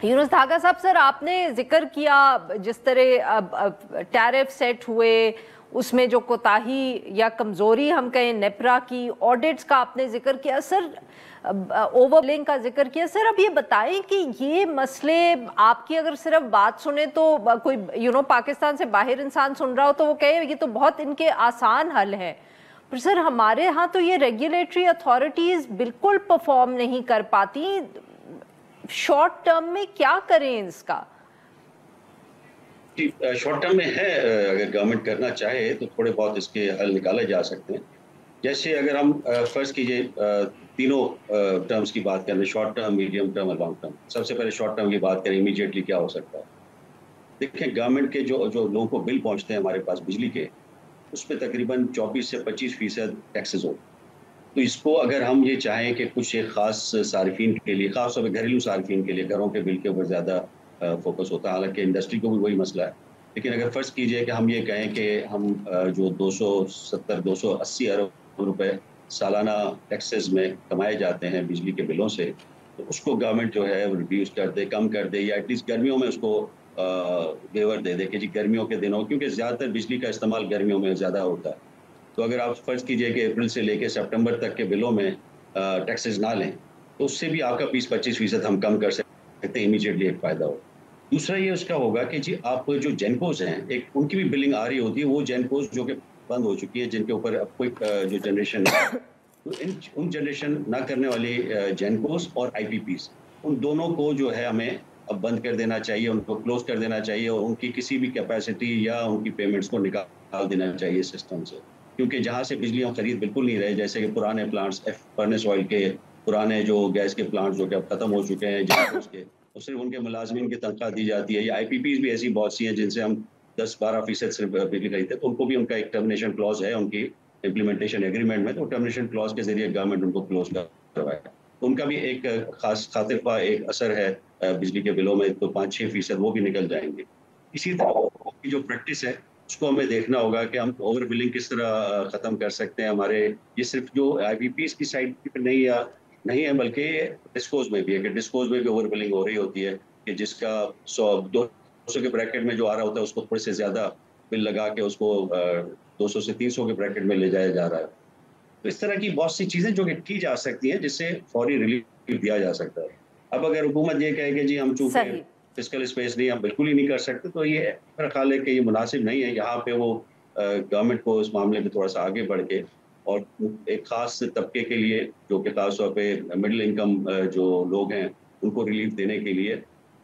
यूनुस धागा साहब, सर आपने जिक्र किया जिस तरह टैरिफ सेट हुए उसमें जो कोताही या कमजोरी हम कहें नेपरा की, ऑडिट्स का आपने जिक्र किया सर, ओवरबिलिंग का जिक्र किया सर। अब ये बताएं कि ये मसले आपकी अगर सिर्फ बात सुने तो कोई पाकिस्तान से बाहर इंसान सुन रहा हो तो वो कहे ये तो बहुत इनके आसान हल है, पर सर हमारे यहाँ तो ये रेगुलेटरी अथॉरिटीज बिल्कुल परफॉर्म नहीं कर पाती। शॉर्ट टर्म में क्या करें इसका? शॉर्ट टर्म में है, अगर गवर्नमेंट करना चाहे तो थोड़े बहुत इसके हल निकाले जा सकते हैं। जैसे अगर हम फर्स्ट कीजिए तीनों टर्म्स की बात करें, शॉर्ट टर्म, मीडियम टर्म और लॉन्ग टर्म। सबसे पहले शॉर्ट टर्म की बात करें, इमीडिएटली क्या हो सकता है। देखिए, गवर्नमेंट के जो जो लोगों को बिल पहुंचते हैं हमारे पास बिजली के, उस पर तकरीबन 24 से 25% टैक्सेस हो। तो इसको अगर हम ये चाहें कि कुछ एक खास सार्फिन के लिए, खास तौर पर घरेलू सार्फिन के लिए, घरों के बिल के ऊपर ज़्यादा फोकस होता है, हालांकि इंडस्ट्री को भी वही मसला है। लेकिन अगर फर्ज कीजिए कि हम ये कहें कि हम जो 280 अरब रुपए सालाना टैक्सेस में कमाए जाते हैं बिजली के बिलों से, तो उसको गवर्नमेंट जो है रिड्यूस कर दे, कम कर दे, या एटलीस्ट गर्मियों में उसको वेवर दे दे कि जी गर्मियों के दिनों, क्योंकि ज़्यादातर बिजली का इस्तेमाल गर्मियों में ज़्यादा होता है। तो अगर आप फर्ज कीजिए कि अप्रैल से लेकर सितंबर तक के बिलों में टैक्सेस ना लें, तो उससे भी आपका 20-25% हम कम कर सकते हैं, इमीडिएटली एक फ़ायदा हो। दूसरा ये उसका होगा कि जी आप जो जेनकोस हैं, एक उनकी भी बिलिंग आ रही होती है, वो जेनकोस जो कि बंद हो चुकी है, जिनके ऊपर अब कोई जो जनरेशन है, तो उन जनरेशन ना करने वाली जेनकोस और आईपीपीस, उन दोनों को जो है हमें अब बंद कर देना चाहिए, उनको क्लोज कर देना चाहिए, और उनकी किसी भी कैपेसिटी या उनकी पेमेंट्स को निकाल देना चाहिए सिस्टम से। क्योंकि जहाँ से बिजली हम खरीद बिल्कुल नहीं रहे, जैसे कि पुराने प्लांट्स, फर्नेस ऑयल के पुराने जो गैस के प्लांट्स जो कि अब खत्म हो चुके हैं, जेनकोस के, और सिर्फ उनके मुलाजमीन की तनख्वाह दी जाती है, या आईपीपीज भी ऐसी बहुत सी हैं जिनसे हम 10-12% सिर्फ बिजली खरीदते हैं, तो उनको भी उनका एक टर्मिनेशन क्लॉज है उनकी इम्प्लीमेंटेशन एग्रीमेंट में, तो टर्मिनेशन क्लॉज के जरिए गवर्नमेंट उनको क्लोज करवाए। तो उनका भी एक खास खातिरख्वाह एक असर है बिजली के बिलों में, तो 5-6% वो भी निकल जाएंगे। इसी तरह की जो प्रैक्टिस है उसको हमें देखना होगा कि हम ओवर बिलिंग किस तरह खत्म कर सकते हैं। हमारे ये सिर्फ जो आईपीपीज की साइड पर नहीं है, बल्कि डिस्कोज में भी है, कि डिस्कोज में भी ओवर बिलिंग हो रही होती है, कि जिसका 200 के ब्रैकेट में जो आ रहा होता है उसको थोड़े से ज्यादा बिल लगा के उसको 200 से 300 के ब्रैकेट में ले जाया जा रहा है। तो इस तरह की बहुत सी चीजें जो कि की जा सकती हैं, जिससे फौरी रिलीफ दिया जा सकता है। अब अगर हुकूमत ये कहे कि जी हम चूंकि फिस्कल स्पेस नहीं, हम बिल्कुल ही नहीं कर सकते, तो ये मेरा ख्याल है कि ये मुनासिब नहीं है। यहाँ पे वो गवर्नमेंट को इस मामले में थोड़ा सा आगे बढ़ के, और एक खास तबके के लिए जो कि खास तौर पे मिडिल इनकम जो लोग हैं, उनको रिलीफ देने के लिए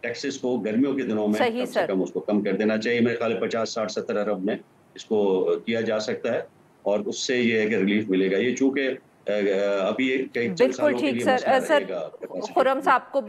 टैक्सेस को गर्मियों के दिनों में कम से कम उसको कम कर देना चाहिए। मेरे ख्याल 50-60-70 अरब में इसको किया जा सकता है, और उससे ये है कि रिलीफ मिलेगा। ये चूंकि अभी कई सालों के लिए मसला रहेगा। खुर्रम साहब को